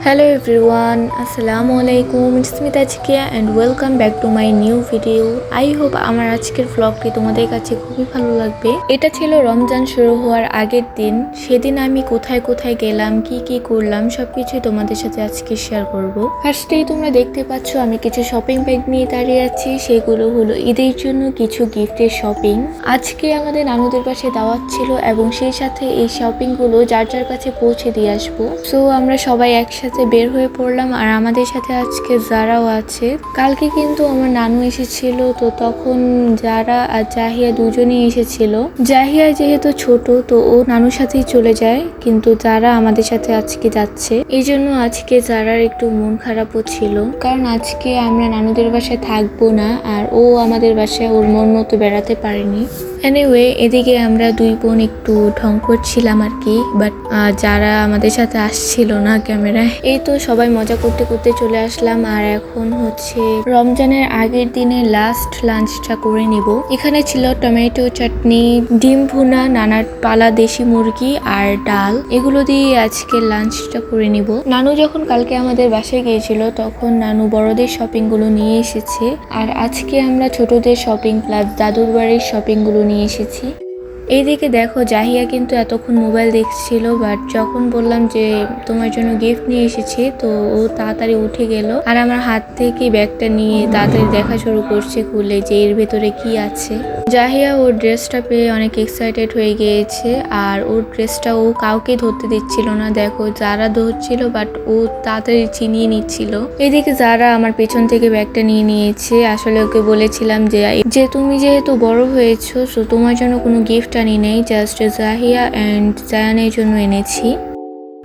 Hello everyone, Assalamu alaikum. It's me Tajkia and welcome back to my new video. I hope আমার আজকের vlogটি তোমাদের কাছে খুবই ভালো লাগবে। এটা ছিল রমজান শুরু হওয়ার আগের দিন। সেদিন আমি কোথায় কোথায় গেলাম, কি করলাম সবকিছুই তোমাদের সাথে আজকে শেয়ার করব। ফার্স্টেই তোমরা দেখতে পাচ্ছ আমি কিছু শপিং ব্যাগ নিয়ে দাঁড়িয়ে আছি। সেগুলো হলো ঈদের জন্য কিছু গিফটের শপিং। আজকে আমাদের নানুদের পাশে দাওয়াত ছিল এবং সেই সাথে এই শপিংগুলো যার যার কাছে পৌঁছে দিয়ে আসবো। সো আমরা সবাই একসাথে বের হয়ে পড়লাম আর আমাদের সাথে আজকে যারাও আছে। কালকে কিন্তু আমার নানু এসেছিল, তো তখন যারা আর জাহিয়া দুজনেই এসেছিল। জাহিয়া যেহেতু ছোট তো ও নানুর সাথেই চলে যায়, কিন্তু যারা আমাদের সাথে আজকে যাচ্ছে। এই জন্য আজকে যারার একটু মন খারাপও ছিল, কারণ আজকে আমরা নানুদের বাসায় থাকবো না আর ও আমাদের বাসায় ওর মন মতো বেড়াতে পারেনি। এনিওয়ে, এদিকে আমরা দুই বোন একটু ঢং করছিলাম আর কি, বাট যারা আমাদের সাথে আসছিল না ক্যামেরায়। এই তো সবাই মজা করতে করতে চলে আসলাম আর এখন হচ্ছে রমজানের আগের দিনে লাস্ট লাঞ্চটা করে নিব। এখানে ছিল টমেটো চাটনি, ডিম ভুনা, নানার পালা দেশি মুরগি আর ডাল। এগুলো দিয়ে আজকে লাঞ্চটা করে নিব। নানু যখন কালকে আমাদের বাসায় গিয়েছিল তখন নানু বড়দের শপিং গুলো নিয়ে এসেছে, আর আজকে আমরা ছোটদের শপিং প্লাস দাদুর বাড়ির শপিং গুলো নিয়ে এসেছি। এইদিকে দেখো জাহিয়া কিন্তু এতক্ষণ মোবাইল দেখছিল, বাট যখন বললাম যে তোমার জন্য গিফট নিয়ে এসেছি তো ও তাড়াতাড়ি উঠে গেল আর আমার হাত থেকে ব্যাগটা নিয়ে তাড়াতাড়ি দেখা শুরু করছে খুলে যে এর ভেতরে কি আছে। জাহিয়া ওর ড্রেসটা পেয়ে অনেক এক্সাইটেড হয়ে গিয়েছে আর ওর ড্রেসটা ও কাউকে ধরতে দিচ্ছিল না। দেখো যারা ধরছিল বাট ও তাড়াতাড়ি চিনিয়ে নিচ্ছিল। এদিকে যারা আমার পেছন থেকে ব্যাগটা নিয়ে নিয়েছে। আসলে ওকে বলেছিলাম যে তুমি যেহেতু বড় হয়েছো সো তোমার জন্য কোনো গিফট আনি নেই, জাস্ট জাহিয়া অ্যান্ড জায়ানের জন্য এনেছি।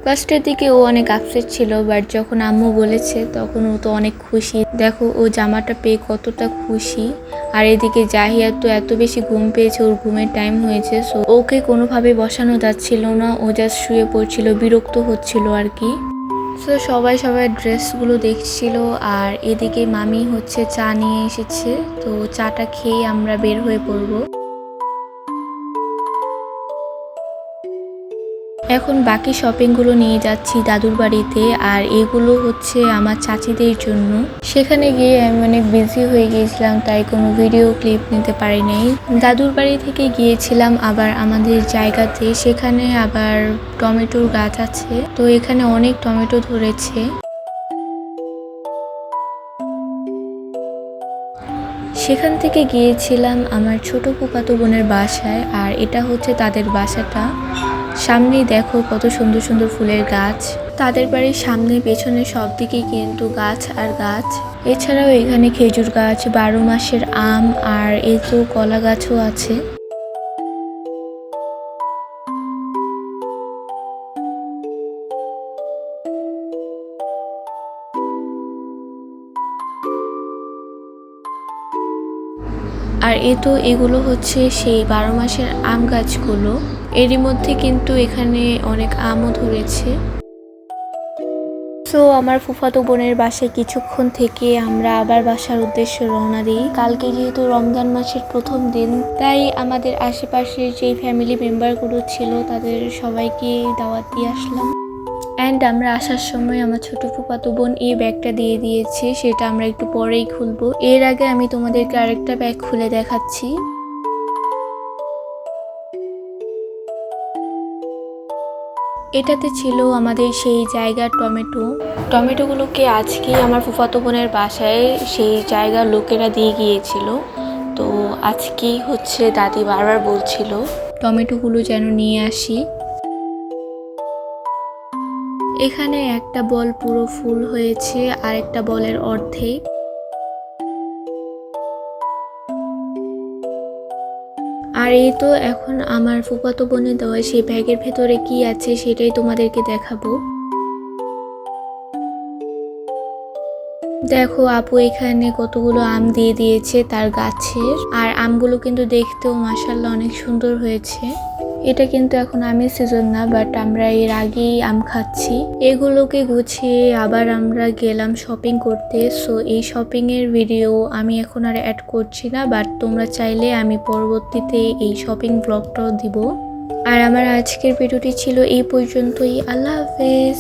ফার্স্টের দিকে ও অনেক আপসেট ছিল, বাট যখন আম্মু বলেছে তখন ও তো অনেক খুশি। দেখো ও জামাটা পেয়ে কতটা খুশি। আর এদিকে জাহিয়া তো এত বেশি ঘুম পেয়েছে, ওর ঘুমের টাইম হয়েছে, সো ওকে কোনোভাবে বসানো যাচ্ছিল না, ও জাস্ট শুয়ে পড়ছিল, বিরক্ত হচ্ছিল আর কি। সো সবাই ড্রেসগুলো দেখছিল আর এদিকে মামি হচ্ছে চা নিয়ে এসেছে, তো চাটা খেয়ে আমরা বের হয়ে পড়বো। এখন বাকি শপিংগুলো নিয়ে যাচ্ছি দাদুর বাড়িতে, আর এগুলো হচ্ছে আমার চাচিদের জন্য। সেখানে গিয়ে আমি অনেক বিজি হয়ে গিয়েছিলাম, তাই কোনো ভিডিও ক্লিপ নিতে পারি নাই। দাদুর বাড়ি থেকে গিয়েছিলাম আবার আমাদের জায়গাতে, সেখানে আবার টমেটোর গাছ আছে, তো এখানে অনেক টমেটো ধরেছে। সেখান থেকে গিয়েছিলাম আমার ছোট ফুফাতো বোনের বাসায়, আর এটা হচ্ছে তাদের বাসাটা। সামনেই দেখো কত সুন্দর সুন্দর ফুলের গাছ। তাদের বাড়ির সামনে পেছনে সব দিকেই কিন্তু গাছ আর গাছ। এছাড়াও এখানে খেজুর গাছ, 12 মাসের আম, আর এই তো কলা গাছও আছে। আর এগুলো হচ্ছে সেই 12 মাসের আম গাছগুলো। এরই মধ্যে কিন্তু এখানে অনেক আমও ধরেছে। তো আমার ফুফাতো বোনের বাসায় কিছুক্ষণ থেকে আমরা আবার বাসার উদ্দেশ্যে রওনা দিই। কালকে যেহেতু রমজান মাসের প্রথম দিন, তাই আমাদের আশেপাশের যে ফ্যামিলি মেম্বারগুলো ছিল তাদের সবাইকে দাওয়াত দিয়ে আসলাম। অ্যান্ড আমরা আসার সময় আমার ছোট ফুফাতো বোন এই ব্যাগটা দিয়ে দিয়েছে, সেটা আমরা একটু পরেই খুলবো। এর আগে আমি তোমাদেরকে আরেকটা ব্যাগ খুলে দেখাচ্ছি। এটাতে ছিল আমাদের সেই জায়গার টমেটোগুলোকে আজকেই আমার ফুফাতো বোনের বাসায় সেই জায়গার লোকেরা দিয়ে গিয়েছিল, তো আজকেই হচ্ছে দাদি বারবার বলছিল টমেটোগুলো যেন নিয়ে আসি। এখানে একটা বল পুরো ফুল হয়েছে আর একটা বলের অর্ধেক। আর এই তো এখন আমার ফুফাতো বোনের দেওয়া সেই ব্যাগের ভেতরে কি আছে সেটাই তোমাদেরকে দেখাবো। দেখো আপু এখানে কতগুলো আম দিয়ে দিয়েছে তার গাছের, আর আমগুলো কিন্তু দেখতেও মাশাআল্লাহ অনেক সুন্দর হয়েছে। এটা কিন্তু এখন আমের সিজন না, বাট আমরা এর আগেই আম খাচ্ছি। এগুলোকে গুছিয়ে আবার আমরা গেলাম শপিং করতে। সো এই শপিং এর ভিডিও আমি এখন আর অ্যাড করছি না, বাট তোমরা চাইলে আমি পরবর্তীতে এই শপিং ব্লগটাও দিব। আর আমার আজকের ভিডিওটি ছিল এই পর্যন্তই। আল্লাহ হাফেজ।